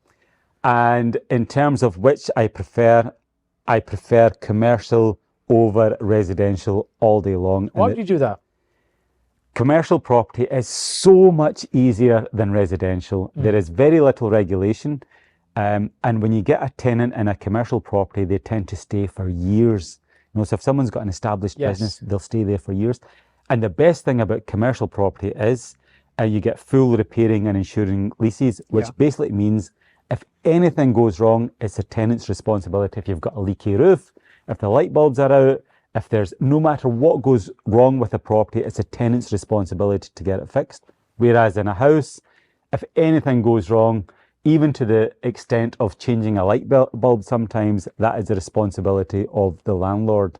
And in terms of which I prefer commercial over residential all day long. Why would you do that? Commercial property is so much easier than residential. There is very little regulation. And when you get a tenant in a commercial property, they tend to stay for years. You know, so if someone's got an established business, they'll stay there for years. And the best thing about commercial property is you get full repairing and insuring leases, which basically means if anything goes wrong, it's the tenant's responsibility. If you've got a leaky roof, if the light bulbs are out, if there's, no matter what goes wrong with the property, it's a tenant's responsibility to get it fixed. Whereas in a house, if anything goes wrong, even to the extent of changing a light bulb sometimes, that is the responsibility of the landlord.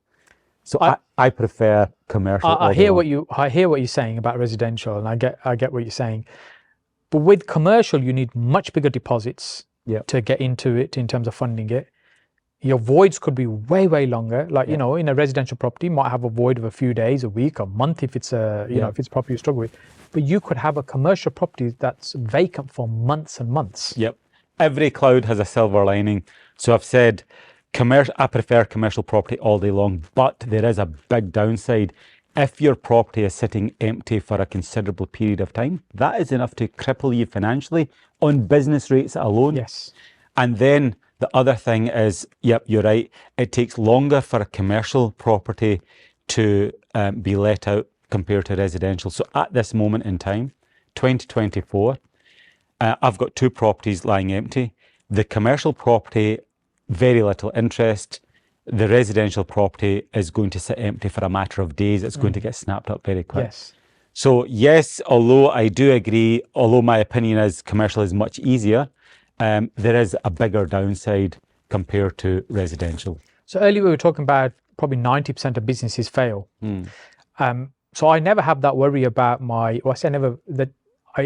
So I prefer commercial. I hear what you're saying about residential, and I get what you're saying. But with commercial, you need much bigger deposits to get into it in terms of funding it. Your voids could be way, way longer. Like, you know, in a residential property, you might have a void of a few days, a week, a month if it's if it's a property you struggle with. But you could have a commercial property that's vacant for months and months. Yep. Every cloud has a silver lining. So I've said I prefer commercial property all day long, but there is a big downside. If your property is sitting empty for a considerable period of time, that is enough to cripple you financially on business rates alone. Yes. And then the other thing is, yep, you're right, it takes longer for a commercial property to be let out compared to residential. So at this moment in time, 2024, I've got 2 properties lying empty. The commercial property, very little interest. The residential property is going to sit empty for a matter of days. It's going to get snapped up very quick. Yes. So yes, although I do agree, although my opinion is commercial is much easier, there is a bigger downside compared to residential. So earlier we were talking about probably 90% of businesses fail. So I never have that worry about I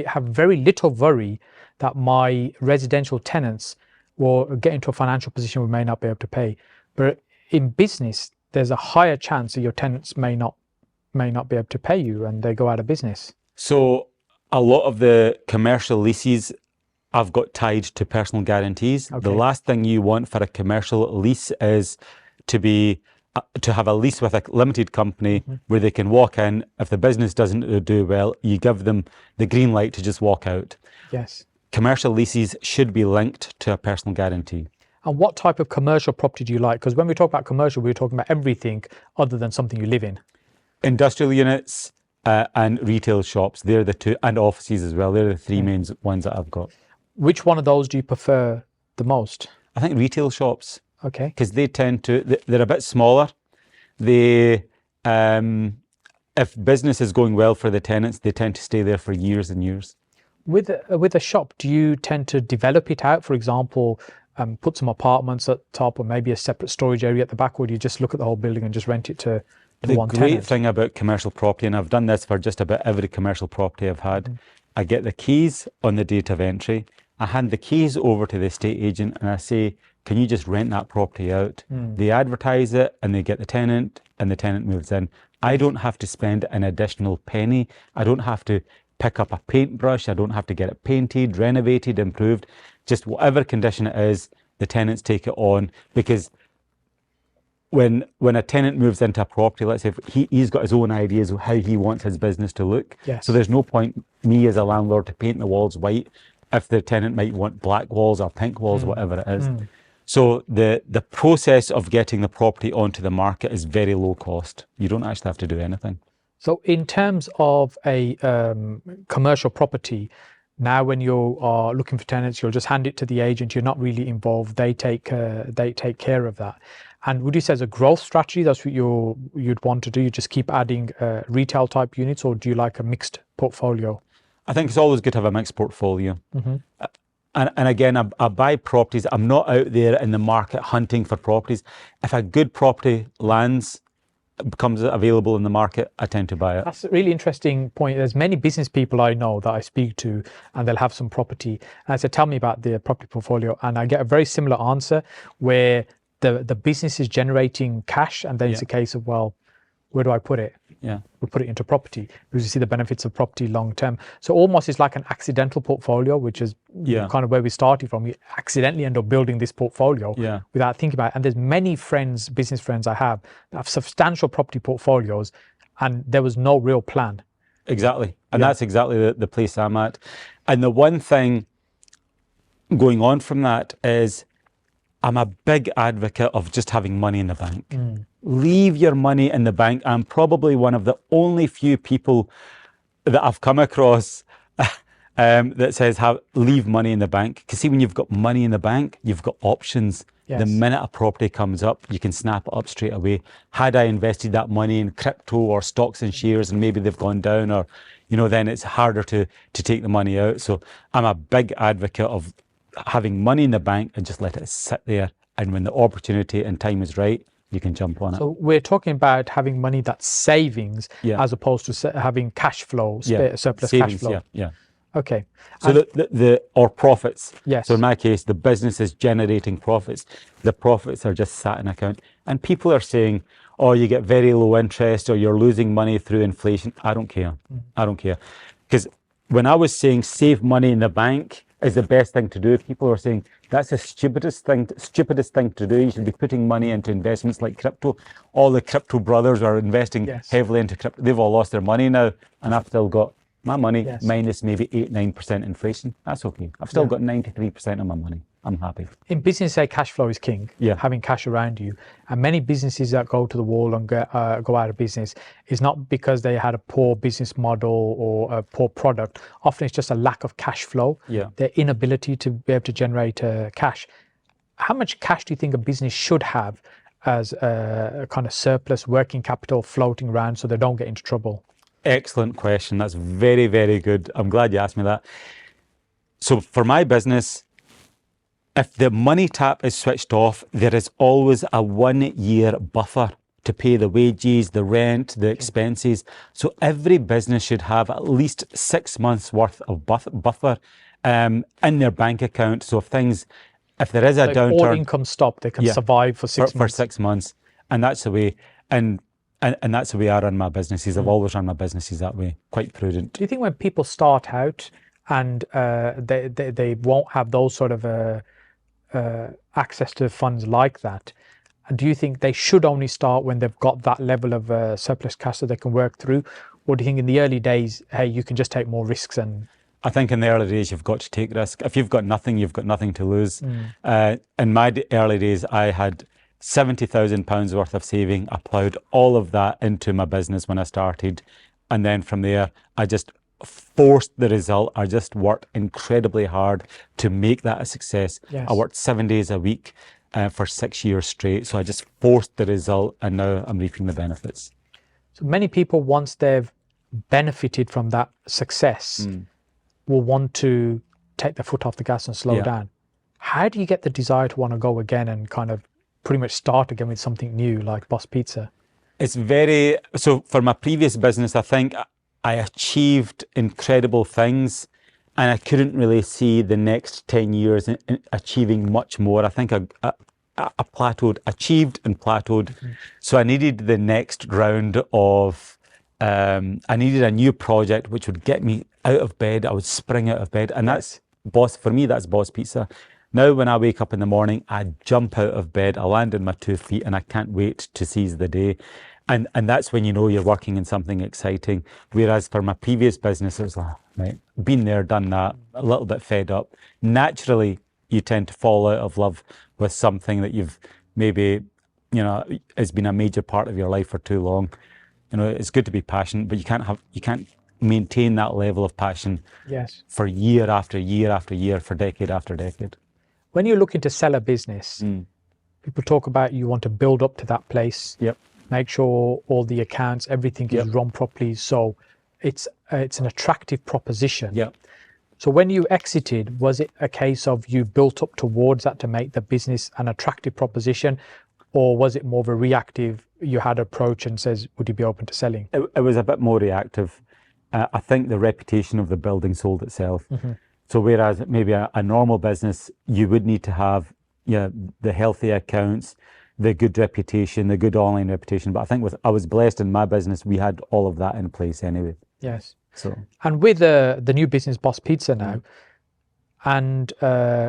have very little worry that my residential tenants will get into a financial position we may not be able to pay. But in business, there's a higher chance that your tenants may not be able to pay you and they go out of business. So a lot of the commercial leases I've got tied to personal guarantees. Okay. The last thing you want for a commercial lease is to have a lease with a limited company where they can walk in. If the business doesn't do well, you give them the green light to just walk out. Yes. Commercial leases should be linked to a personal guarantee. And what type of commercial property do you like? Because when we talk about commercial, we're talking about everything other than something you live in. Industrial units and retail shops, they're the two, and offices as well. They're the three main ones that I've got. Which one of those do you prefer the most? I think retail shops. Okay. Because they tend to, they're a bit smaller. They, if business is going well for the tenants, they tend to stay there for years and years. With a shop, do you tend to develop it out? For example, put some apartments at the top or maybe a separate storage area at the back, or do you just look at the whole building and just rent it to one tenant? The great thing about commercial property, and I've done this for just about every commercial property I've had, I get the keys on the date of entry. I hand the keys over to the estate agent and I say, can you just rent that property out? They advertise it and they get the tenant and the tenant moves in. I don't have to spend an additional penny. I don't have to pick up a paintbrush. I don't have to get it painted, renovated, improved. Just whatever condition it is, the tenants take it on, because when a tenant moves into a property, let's say he's got his own ideas of how he wants his business to look. Yes. So there's no point me as a landlord to paint the walls white if the tenant might want black walls or pink walls, whatever it is. So the process of getting the property onto the market is very low cost. You don't actually have to do anything. So in terms of a commercial property, now when you are looking for tenants, you'll just hand it to the agent. You're not really involved. They take care of that. And would you say as a growth strategy, that's what you'd want to do? You just keep adding retail type units, or do you like a mixed portfolio? I think it's always good to have a mixed portfolio. And again, I buy properties. I'm not out there in the market hunting for properties. If a good property becomes available in the market, I tend to buy it. That's a really interesting point. There's many business people I know that I speak to, and they'll have some property. And I said, tell me about their property portfolio. And I get a very similar answer where the business is generating cash, and then it's a case of, well, where do I put it? Yeah, we put it into property because you see the benefits of property long term. So almost it's like an accidental portfolio, which is kind of where we started from. You accidentally end up building this portfolio without thinking about it. And there's many friends, business friends I have that have substantial property portfolios, and there was no real plan. Exactly. And that's exactly the place I'm at. And the one thing going on from that is I'm a big advocate of just having money in the bank. Leave your money in the bank. I'm probably one of the only few people that I've come across that says leave money in the bank. Because see, when you've got money in the bank, you've got options. The minute a property comes up, you can snap it up straight away. Had I invested that money in crypto or stocks and shares and maybe they've gone down, or, then it's harder to take the money out. So I'm a big advocate of having money in the bank and just let it sit there. And when the opportunity and time is right, you can jump on it. So we're talking about having money that's savings as opposed to having cash flow, surplus savings, cash flow. Yeah. Okay. So or profits. Yes. So in my case, the business is generating profits. The profits are just sat in account. And people are saying, oh, you get very low interest or you're losing money through inflation. I don't care. I don't care. Because when I was saying save money in the bank is the best thing to do, people are saying that's the stupidest thing to do. You should be putting money into investments like crypto. All the crypto brothers are investing heavily into crypto. They've all lost their money now, and I've still got my money minus maybe 8-9% inflation. That's okay. I've still got 93% of my money. I'm happy. In business, say cash flow is king. Having cash around you, and many businesses that go to the wall and go out of business is not because they had a poor business model or a poor product. Often it's just a lack of cash flow. Their inability to be able to generate cash. How much cash do you think a business should have as a kind of surplus working capital floating around so they don't get into trouble? Excellent question. That's very, very good. I'm glad you asked me that. So for my business, if the money tap is switched off, there is always a 1 year buffer to pay the wages, the rent, the expenses. So every business should have at least 6 months worth of buffer in their bank account. So if there is a If downturn, all income stop, they can survive for 6 months. For 6 months. And that's the way, and that's the way I run my businesses. I've always run my businesses that way, quite prudent. Do you think when people start out and they won't have those sort of access to funds like that, do you think they should only start when they've got that level of surplus cash that they can work through? Or do you think in the early days, hey, you can just take more risks? And I think in the early days, you've got to take risk. If you've got nothing to lose. In my early days, I had £70,000 worth of saving. I ploughed all of that into my business when I started. And then from there, I just forced the result. I just worked incredibly hard to make that a success. Yes. I worked 7 days a week for 6 years straight. So I just forced the result, and now I'm reaping the benefits. So many people, once they've benefited from that success, will want to take their foot off the gas and slow down. How do you get the desire to want to go again and kind of pretty much start again with something new like Boss Pizza? It's so for my previous business, I think I achieved incredible things, and I couldn't really see the next 10 years in achieving much more. I think I plateaued, achieved and plateaued. So I needed the next round of, I needed a new project which would get me out of bed. I would spring out of bed, and for me, that's Boss Pizza. Now, when I wake up in the morning, I jump out of bed, I land on my 2 feet, and I can't wait to seize the day. And that's when you know you're working in something exciting. Whereas for my previous business, it was like, right, been there, done that, a little bit fed up. Naturally, you tend to fall out of love with something that you've maybe, has been a major part of your life for too long. It's good to be passionate, but you can't maintain that level of passion for year after year after year, for decade after decade. When you're looking to sell a business, people talk about you want to build up to that place. Make sure all the accounts, everything is run properly. So it's an attractive proposition. So when you exited, was it a case of you built up towards that to make the business an attractive proposition? Or was it more of a reactive, you had an approach and says, would you be open to selling? It was a bit more reactive. I think the reputation of the building sold itself. So whereas maybe a normal business, you would need to have the healthy accounts, the good reputation, the good online reputation. But I think I was blessed in my business, we had all of that in place anyway. Yes. So, and with the new business, Boss Pizza now, and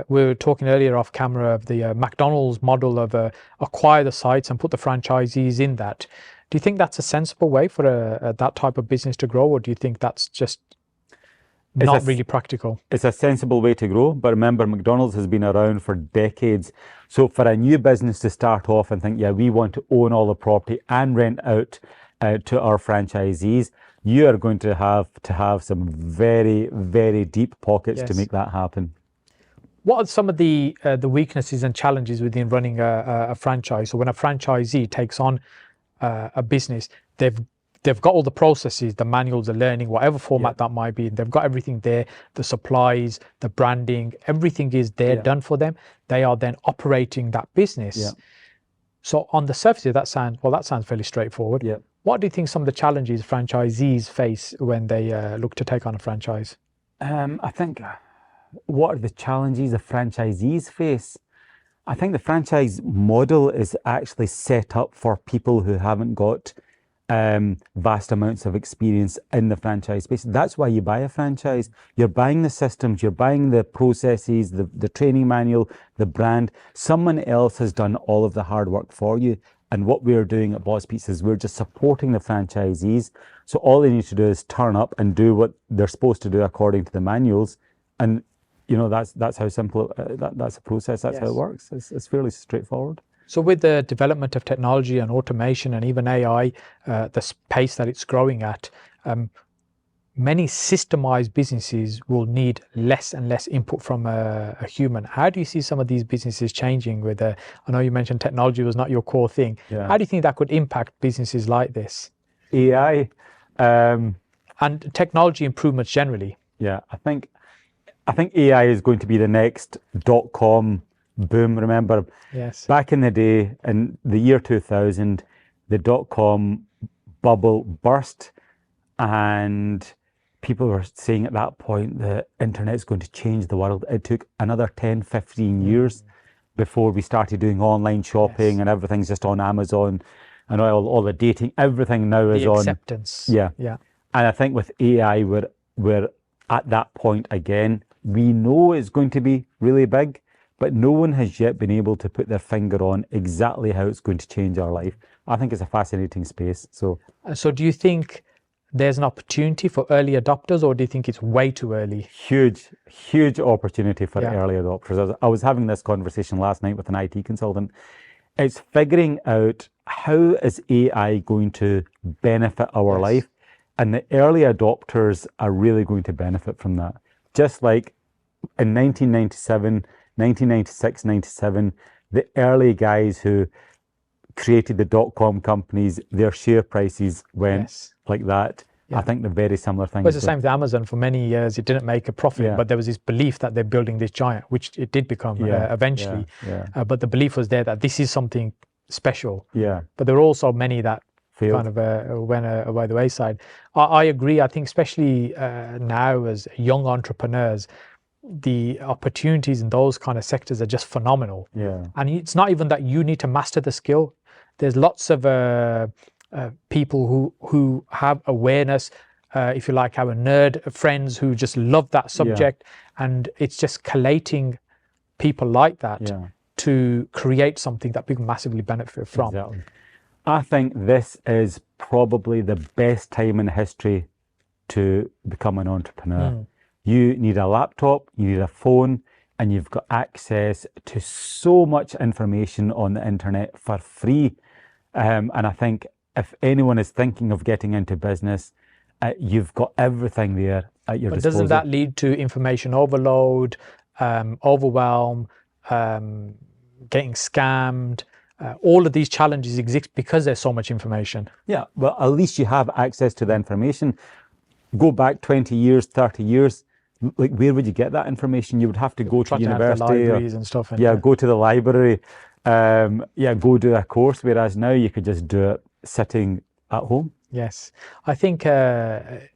we were talking earlier off camera of the McDonald's model of acquire the sites and put the franchisees in that. Do you think that's a sensible way for that type of business to grow, or do you think that's just not really practical? It's a sensible way to grow, but remember, McDonald's has been around for decades. So for a new business to start off and think, we want to own all the property and rent out to our franchisees, you are going to have some very, very deep pockets to make that happen. What are some of the weaknesses and challenges within running a franchise? So when a franchisee takes on a business, they've got all the processes, the manuals, the learning, whatever format that might be. They've got everything there, the supplies, the branding, everything is there done for them. They are then operating that business. So on the surface, that sounds fairly straightforward. What do you think some of the challenges franchisees face when they look to take on a franchise? I think, what are the challenges the franchisees face? I think the franchise model is actually set up for people who haven't got vast amounts of experience in the franchise space. That's why you buy a franchise. You're buying the systems, you're buying the processes, the training manual, the brand. Someone else has done all of the hard work for you. And what we're doing at Boss Pizza is we're just supporting the franchisees. So all they need to do is turn up and do what they're supposed to do according to the manuals. And that's how simple, that's the process, that's how it works. It's fairly straightforward. So with the development of technology and automation and even AI, the pace that it's growing at, many systemized businesses will need less and less input from a human. How do you see some of these businesses changing with I know you mentioned technology was not your core thing. How do you think that could impact businesses like this? AI. And technology improvements generally. I think AI is going to be the next .com boom. Remember, Yes. back in the day, in the year 2000, the dot-com bubble burst, and people were saying at that point the internet is going to change the world. It took another 10, 15 years before we started doing online shopping, and everything's just on Amazon, and all the dating, everything now is on Acceptance. Yeah. Yeah. And I think with AI, we're at that point again. We know it's going to be really big, but no one has yet been able to put their finger on exactly how it's going to change our life. I think it's a fascinating space. So do you think there's an opportunity for early adopters, or do you think it's way too early? Huge opportunity for early adopters. I was having this conversation last night with an IT consultant. It's figuring out how is AI going to benefit our life, and the early adopters are really going to benefit from that. Just like in 1997, 1996, 97, the early guys who created the dot-com companies, their share prices went like that. I think the very similar thing. Well, it's the same with Amazon. For many years, it didn't make a profit, but there was this belief that they're building this giant, which it did become eventually. But the belief was there that this is something special. But there were also many that kind of went away the wayside. I agree. I think especially now as young entrepreneurs, the opportunities in those kind of sectors are just phenomenal. And it's not even that you need to master the skill. There's lots of people who have awareness, if you like, our nerd friends who just love that subject, and it's just collating people like that to create something that people massively benefit from. Exactly. I think this is probably the best time in history to become an entrepreneur. You need a laptop, you need a phone, and you've got access to so much information on the internet for free. And I think if anyone is thinking of getting into business, you've got everything there at your disposal. Doesn't that lead to information overload, overwhelm, getting scammed? All of these challenges exist because there's so much information. Yeah, well, at least you have access to the information. Go back 20 years, 30 years, like where would you get that information? You would have to go to university, libraries and stuff. Go to the library, go do a course, whereas now you could just do it sitting at home. Yes, I think it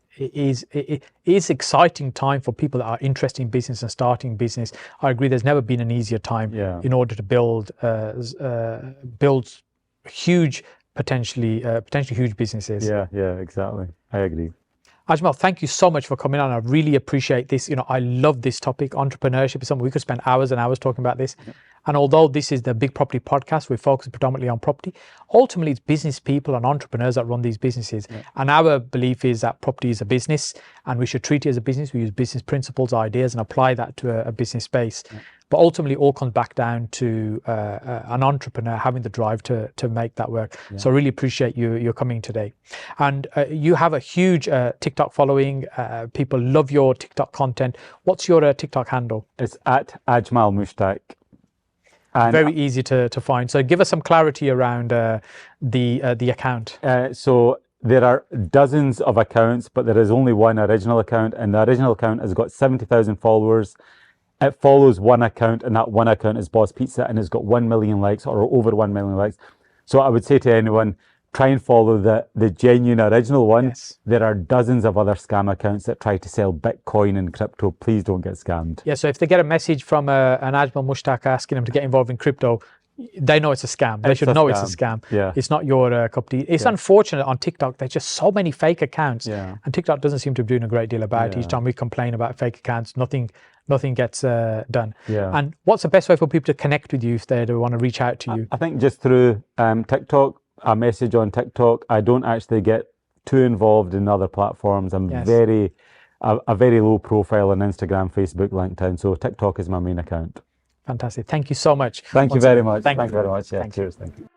is exciting time for people that are interested in business and starting business. I agree. There's never been an easier time in order to build huge, potentially huge businesses. Yeah, exactly. I agree. Ajmal, thank you so much for coming on. I really appreciate this. I love this topic. Entrepreneurship is something we could spend hours and hours talking about this. And although this is the Big Property Podcast, we focus predominantly on property. Ultimately, it's business people and entrepreneurs that run these businesses. And our belief is that property is a business and we should treat it as a business. We use business principles, ideas, and apply that to a business space. But ultimately, it all comes back down to an entrepreneur having the drive to make that work. So I really appreciate you coming today. And you have a huge TikTok following. People love your TikTok content. What's your TikTok handle? It's at Ajmal Mushtaq. And very easy to find. So give us some clarity around the account. So there are dozens of accounts, but there is only one original account, and the original account has got 70,000 followers. It follows one account, and that one account is Boss Pizza, and it's got 1 million likes or over 1 million likes. So I would say to anyone, try and follow the genuine original one. There are dozens of other scam accounts that try to sell Bitcoin and crypto. Please don't get scammed. Yeah, so if they get a message from an Ajmal Mushtaq asking them to get involved in crypto, they know it's a scam. They should know it's a scam. It's not your cup of tea. It's unfortunate on TikTok, there's just so many fake accounts. And TikTok doesn't seem to be doing a great deal about it. Each time we complain about fake accounts, nothing gets done. And what's the best way for people to connect with you if they want to reach out to you? I think just through TikTok, a message on TikTok. I don't actually get too involved in other platforms. I'm a very low profile on Instagram, Facebook, LinkedIn. So TikTok is my main account. Fantastic. Thank you so much. Thank you very much. Thank you very much. Yeah, cheers. Thank you.